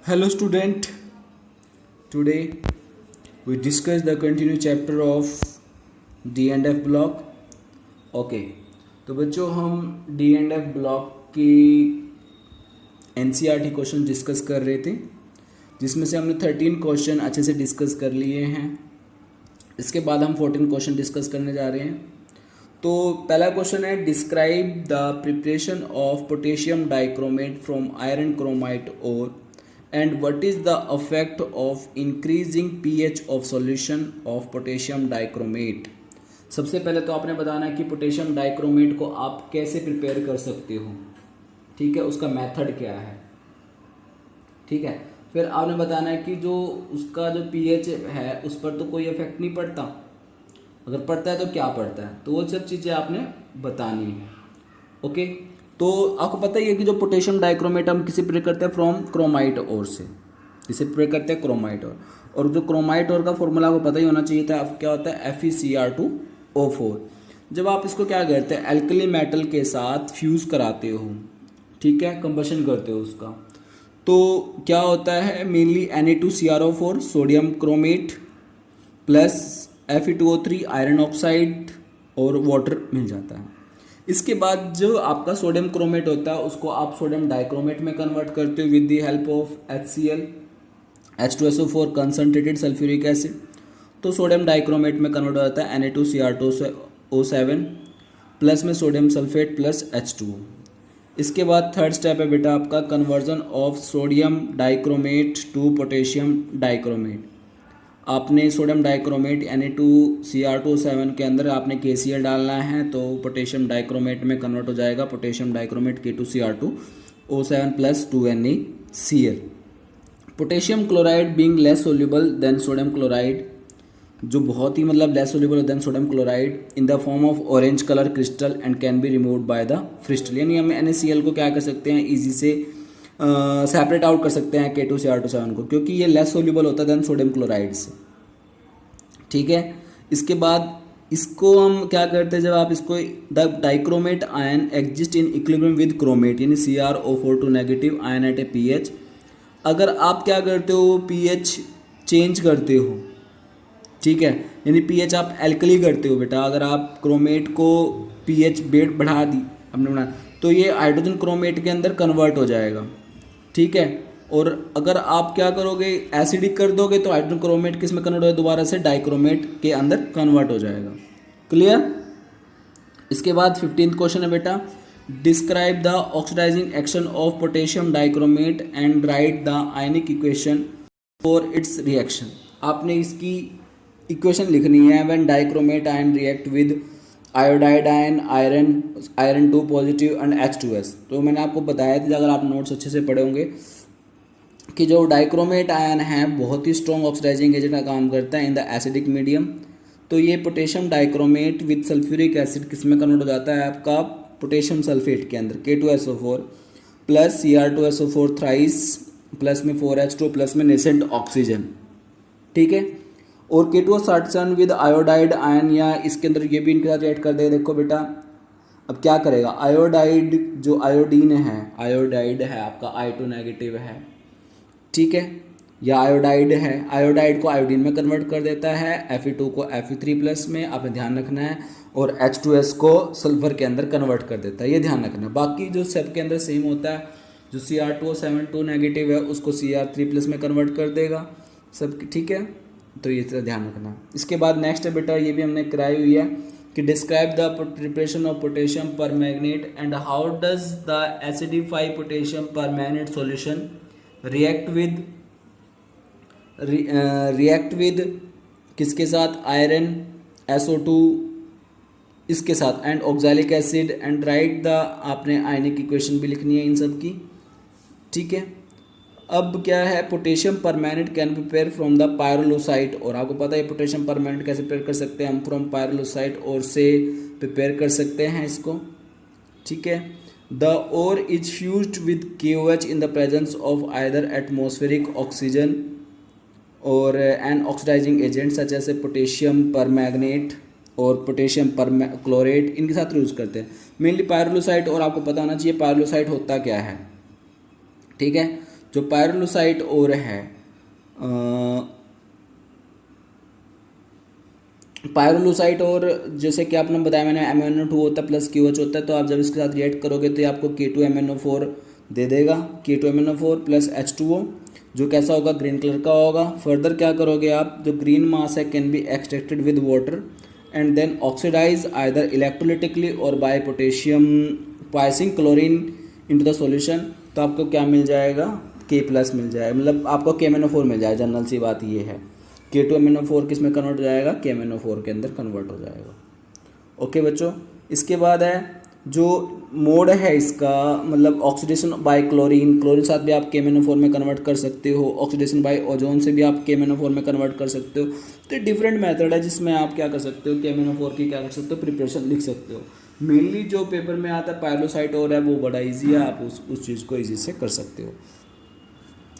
Hello student, today we discuss the continued chapter of D and F block. Okay तो बच्चों हम D and F block की NCERT question discuss कर रहे थे, जिसमें से हमने 13 क्वेश्चन अच्छे से डिस्कस कर लिए हैं। इसके बाद हम 14 क्वेश्चन डिस्कस करने जा रहे हैं। तो पहला क्वेश्चन है, describe the preparation of potassium dichromate from iron chromite ore and what is the effect of increasing pH of solution of potassium dichromate। सबसे पहले तो आपने बताना है कि पोटेशियम डाइक्रोमेट को आप कैसे प्रिपेयर कर सकते हो, ठीक है, उसका मेथड क्या है, ठीक है। फिर आपने बताना है कि जो उसका जो pH है उस पर तो कोई इफेक्ट नहीं पड़ता, अगर पड़ता है तो क्या पड़ता है, तो वो सब चीज़ें आपने बतानी है। ओके, तो आपको पता ही है कि जो पोटेशियम डाइक्रोमेट हम किसे प्रिपेयर करते हैं, फ्रॉम क्रोमाइट ओर से, जिसे प्रिपेयर करते हैं क्रोमाइट और जो क्रोमाइट ओर का फॉर्मूला आपको पता ही होना चाहिए था, क्या होता है FeCr2O4। जब आप इसको क्या करते हैं, एल्कली मेटल के साथ फ्यूज़ कराते हो, ठीक है, कंबशन करते हो उसका, तो क्या होता है, mainly Na2CrO4 sodium chromate plus Fe2O3 iron oxide और वाटर मिल जाता है। इसके बाद जो आपका सोडियम क्रोमेट होता है उसको आप सोडियम डाइक्रोमेट में कन्वर्ट करते हो with the help of HCl H2SO4 concentrated sulphuric acid. तो सोडियम डाइक्रोमेट में कन्वर्ट हो जाता है Na2Cr2O7 प्लस में सोडियम सल्फेट प्लस H2O। इसके बाद थर्ड स्टेप है बेटा आपका conversion of sodium dichromate to potassium dichromate. आपने सोडियम डाइक्रोमेट Na2Cr2O7 के अंदर आपने KCl डालना है, तो पोटेशियम डाइक्रोमेट में कन्वर्ट हो जाएगा potassium dichromate K2Cr2O7 plus 2NaCl। Potassium chloride being less soluble than sodium chloride, जो बहुत ही मतलब less soluble than sodium chloride in the form of orange colour crystal and can be removed by the crystal. यानी हम NaCl को क्या कर सकते हैं, ईजी से सेपरेट आउट कर सकते हैं K2Cr2O7 को, क्योंकि ये लेस सोल्यूबल होता है देन सोडियम क्लोराइड से, ठीक है। इसके बाद इसको हम क्या करते हैं, जब आप इसको the dichromate ion exist in equilibrium with chromate यानी CrO4 नेगेटिव आयन एट ए pH। अगर आप क्या करते हो, pH चेंज करते हो, ठीक है, यानी pH आप एल्कली करते हो बेटा, अगर आप क्रोमेट को pH बेट बढ़ा दी आपने बना, तो ये हाइड्रोजन क्रोमेट के अंदर कन्वर्ट हो जाएगा, ठीक है। और अगर आप क्या करोगे, एसिडिक कर दोगे, तो हाइड्रोजन क्रोमेट किस में कन्वर्ट हो, दोबारा से डाइक्रोमेट के अंदर कन्वर्ट हो जाएगा। क्लियर। इसके बाद 15th क्वेश्चन है बेटा, describe the oxidising action of potassium dichromate and write the ionic equation for its reaction. आपने इसकी इक्वेशन लिखनी है, when dichromate ion react with iodide ion iron 2 positive and H2S। तो मैंने आपको बताया था, अगर आप नोट्स अच्छे से पढ़े होंगे, कि जो डाइक्रोमेट आयन है बहुत ही स्ट्रॉन्ग ऑक्सीडाइजिंग एजेंट का काम करता है इन द एसिडिक मीडियम। तो ये potassium dichromate with sulphuric acid किस में कन्वर्ट हो जाता है, आपका पोटेशियम सल्फेट के अंदर K2SO4 plus Cr2SO4 thrice plus में 4H2 प्लस में नेसेंट ऑक्सीजन, ठीक है। और K2O7 विद आयोडाइड आयन, या इसके अंदर ये भी इनके साथ ऐड कर देगा। देखो बेटा अब क्या करेगा, आयोडाइड जो आयोडीन है, आयोडाइड है आपका I2 नेगेटिव है, ठीक है, या आयोडाइड है, आयोडाइड को आयोडीन में कन्वर्ट कर देता है, Fe2 को Fe3 प्लस में, आपने ध्यान रखना है, और H2S को सल्फर के अंदर कन्वर्ट कर देता है, ये ध्यान रखना है। बाकी जो सब के अंदर सेम होता है, जो Cr2O7 2 नेगेटिव है उसको Cr3 प्लस में कन्वर्ट कर देगा सब, ठीक है, तो ये तरह ध्यान रखना। इसके बाद नेक्स्ट है बेटा, ये भी हमने कराई हुई है कि describe the preparation of potassium permanganate and how does the acidify potassium permanganate solution react with किसके साथ, आयरन SO2 इसके साथ and oxalic acid and write the, आपने आयनिक इक्वेशन भी लिखनी है इन सब की, ठीक है। अब क्या है, potassium permanganate can prepare from the pyrolusite, और आपको पता है पोटेशियम परमैंगनेट कैसे प्रिपेयर कर सकते हैं हम, फ्रॉम पायरोलुसाइट और से प्रिपेयर कर सकते हैं इसको, ठीक है। The ore is fused with KOH in the presence of either atmospheric oxygen or an oxidising agent such as potassium permanganate or potassium chlorate, इनके साथ यूज करते हैं मेनली पायरोलुसाइट। और आपको पता होना चाहिए पायरोलुसाइट होता क्या है, ठीक है। जो पायरोलुसाइट और है, पायरोलुसाइट और जैसे कि आपने बताया मैंने MnO2 होता है प्लस QH होता है, तो आप जब इसके साथ रिएक्ट करोगे तो ये आपको K2MnO4 दे देगा, K2MnO4 प्लस H2O, जो कैसा होगा, ग्रीन कलर का होगा। फर्दर क्या करोगे आप, जो ग्रीन मास है can be extracted with water and then oxidise either electrolytically or by potassium passing chlorine into the solution, तो आपको क्या मिल जाएगा, K+ मिल जाएगा, मतलब आपको KMnO4 मिल जाएगा। जनरल सी बात ये है, K2MnO4 किस में कन्वर्ट हो जाएगा, KMnO4 के अंदर कन्वर्ट हो जाएगा। ओके बच्चों, इसके बाद है जो मोड है इसका, मतलब ऑक्सीडेशन बाय क्लोरीन, क्लोरीन साथ भी आप KMnO4 में कन्वर्ट कर सकते हो, ऑक्सीडेशन बाय ओजोन से भी आप KMnO4 में कन्वर्ट कर सकते हो। तो डिफरेंट मेथड है जिसमें आप क्या कर सकते हो, KMnO4 की क्या कर सकते हो, प्रिपरेशन लिख सकते हो। मेनली जो पेपर में आता है पायरोसाइट और है वो बड़ा ईजी है, आप उस चीज़ को ईजी से कर सकते हो।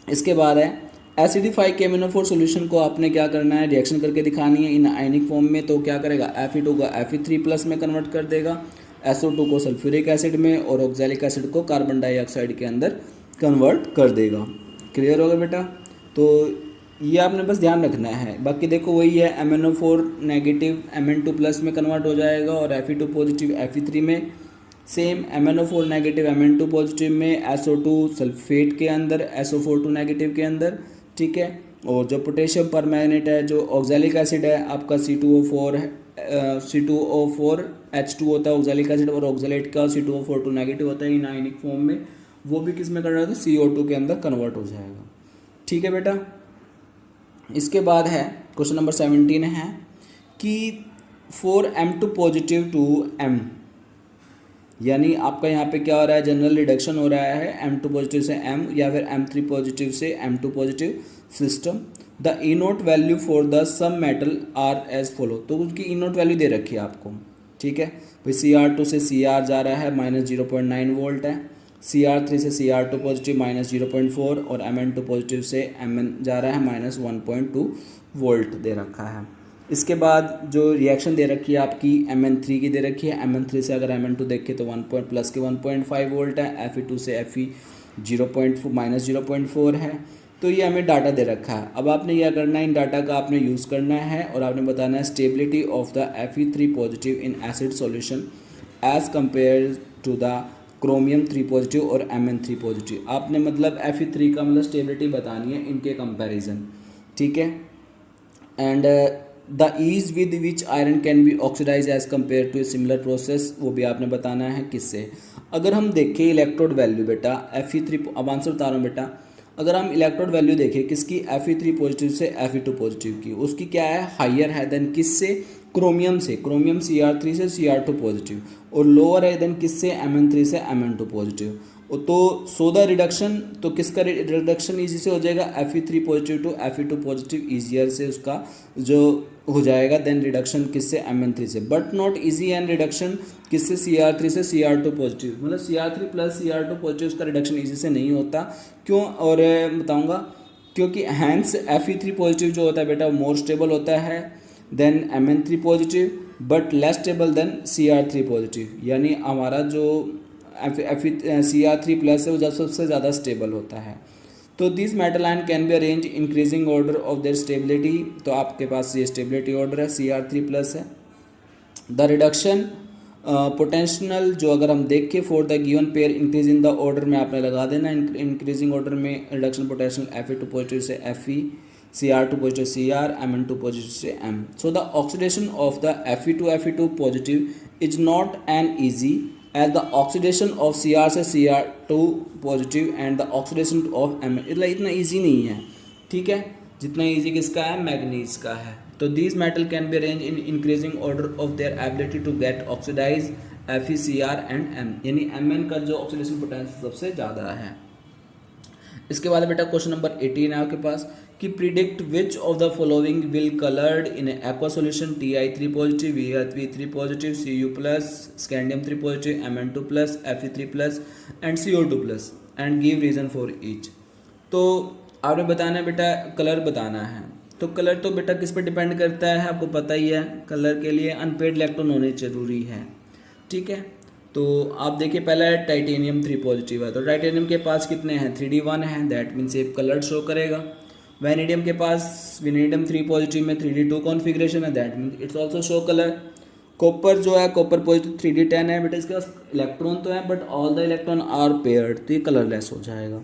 इसके बाद है एसिडिफाई KMnO4 सोल्यूशन को आपने क्या करना है, रिएक्शन करके दिखानी है इन आयनिक फॉर्म में। तो क्या करेगा, Fe2 को Fe3+ में कन्वर्ट कर देगा, SO2 को सल्फ्यूरिक एसिड में और ऑक्सैलिक एसिड को कार्बन डाइऑक्साइड के अंदर कन्वर्ट कर देगा। क्लियर होगा बेटा, तो ये आपने बस ध्यान रखना है। बाकी देखो वही है, MnO4 नेगेटिव Mn2+ में कन्वर्ट हो जाएगा और Fe2 पॉजिटिव Fe3 में, same MnO4 negative Mn2 positive में, SO2 सल्फेट के अंदर, SO42 नेगेटिव के अंदर, ठीक है। और जो पोटेशियम परमैंगनेट है, जो ऑक्सैलिक एसिड है आपका C2O4 है, C2O4 H2 होता है ऑक्सैलिक एसिड, और ऑक्सैलेट का C2O42 नेगेटिव होता है इन आयनिक फॉर्म में, वो भी किस में कर रहा है, तो CO2 के अंदर कन्वर्ट हो जाएगा। ठीक है बेटा, इसके बाद है क्वेश्चन नंबर 17 है कि for M2 positive to M, यानी आपका यहाँ पे क्या हो रहा है, जनरल रिडक्शन हो रहा है M2 पॉजिटिव से M या फिर M3 पॉजिटिव से M2 positive system. The E0 value for the some metal are as follow, तो उसकी E0 वैल्यू दे रखी है आपको, ठीक है भाई। Cr2 से Cr जा रहा है -0.9 वोल्ट है, Cr3 से Cr2 पॉजिटिव -0.4 और Mn2 पॉजिटिव से Mn जा रहा है -1.2 वोल्ट दे रखा है। इसके बाद जो रिएक्शन दे रखी है आपकी Mn3 की दे रखी है, Mn3 से अगर Mn2 देखें तो 1.5 वोल्ट है, Fe2 से Fe -0.4 है। तो ये हमें डाटा दे रखा है। अब आपने क्या करना है, इन डाटा का आपने यूज़ करना है और आपने बताना है stability of the Fe3 positive in acid solution as compare to the chromium 3 positive और Mn3 पॉजिटिव। आपने मतलब Fe3 का मतलब स्टेबिलिटी बतानी है इनके कंपैरिजन, ठीक है। And the ease with which iron can be oxidise as compare to a similar process, वो भी आपने बताना है किससे। अगर हम देखें इलेक्ट्रोड वैल्यू बेटा Fe3, अब आंसर बता रहा हूँ बेटा, अगर हम इलेक्ट्रोड वैल्यू देखें किसकी, Fe3 पॉजिटिव से Fe2 पॉजिटिव की, उसकी क्या है, हाइयर है देन किससे, क्रोमियम से, क्रोमियम Cr3 से Cr2 पॉजिटिव, और लोअर है देन किससे, Mn3 से Mn2 पॉजिटिव। तो सो द रिडक्शन, तो किसका रिडक्शन ईजी से हो जाएगा, Fe3 positive to Fe2 positive easier से उसका जो हो जाएगा, देन रिडक्शन किससे, Mn3 से, but not easy and reduction किससे, Cr3 से Cr2 पॉजिटिव, मतलब Cr3 प्लस Cr2 पॉजिटिव उसका रिडक्शन इजी से नहीं होता। क्यों, और बताऊंगा क्योंकि हैंस Fe3 पॉजिटिव जो होता है बेटा मोर स्टेबल होता है than Mn3 positive, but less stable than Cr3 positive, यानी हमारा जो Cr3 प्लस है वो सबसे ज़्यादा स्टेबल होता है। तो this metal ion can be arrange increasing order of their stability, तो आपके पास ये स्टेबिलिटी ऑर्डर है, Cr3 प्लस है। द रिडक्शन पोटेंशियल जो अगर हम देखें for the given pair increase in the order में आपने लगा देना, इंक्रीजिंग ऑर्डर में रिडक्शन पोटेंशियल Fe2 पॉजिटिव से Fe, Cr2 positive Cr, Mn2 positive से M। So the oxidation of the Fe2 positive is not an easy as the oxidation of Cr से Cr2 positive and the oxidation of M, इतना easy नहीं है, ठीक है, जितना easy किसका है, मैग्नीज का है। तो these metal can be arranged in increasing order of their ability to get oxidized Fe, Cr and M, यानी Mn का जो ऑक्सीडेशन पोटेंशियल सबसे ज़्यादा है। इसके बाद बेटा क्वेश्चन नंबर 18 है आपके पास कि predict which of the following will coloured in aqua solution Ti3 positive, Vi3 positive, Cu plus, scandium 3 positive, Mn2 plus, Fe3 plus and CO2 plus and give reason for each. तो आपने बताना है बेटा, colour बताना है। तो colour तो बेटा किस पे डिपेंड करता है, आपको पता ही है, कलर के लिए अनपेड इलेक्ट्रॉन होने जरूरी है, ठीक है। तो आप देखिए पहला है टाइटेनियम 3 पॉजिटिव है, तो टाइटेनियम के पास कितने हैं 3D1 है, दैट मीन्स ये कलर शो करेगा। वेनेडियम के पास वेनेडियम 3 पॉजिटिव में 3D2 कॉन्फिग्रेशन है, that means it's also show colour. Copper जो है कॉपर पॉजिटिव 3D10 है, बट इसके पास इलेक्ट्रॉन तो है but all the electron are paired, तो ये कलरलेस हो जाएगा।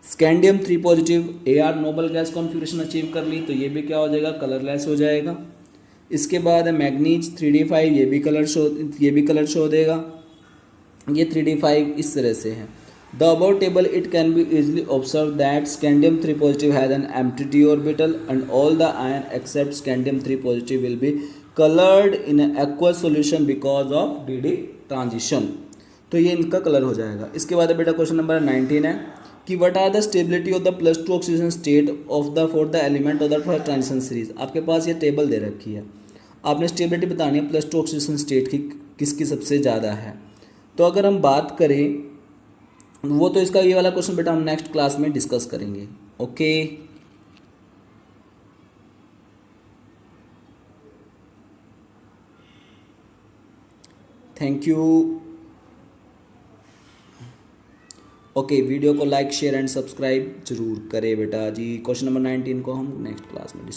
Scandium 3 positive AR noble gas configuration achieve कर ली, तो ये भी क्या हो जाएगा कलरलेस हो जाएगा। इसके बाद है मैग्नीज 3D5, ये भी कलर शो देगा। ये 3D5 इस तरह से है। The about table it can be easily observe that scandium 3 positive has an empty d orbital and all the ion except scandium 3 positive will be coloured in aqueous solution because of dd transition, तो ये इनका colour हो जाएगा। इसके बाद बेटा question number 19 है कि what are the stability of the +2 oxygen state of the for the element of the first transition series. आपके पास ये टेबल दे रखी है, आपने स्टेबिलिटी बतानी है +2 ऑक्सीजन स्टेट की किसकी सबसे ज़्यादा है। तो अगर हम बात करें वो तो इसका ये वाला क्वेश्चन बेटा हम नेक्स्ट क्लास में डिस्कस करेंगे। Okay, thank you. Okay, video को लाइक शेयर एंड सब्सक्राइब जरूर करें बेटा जी। क्वेश्चन नंबर 19 को हम नेक्स्ट क्लास में डिस्कस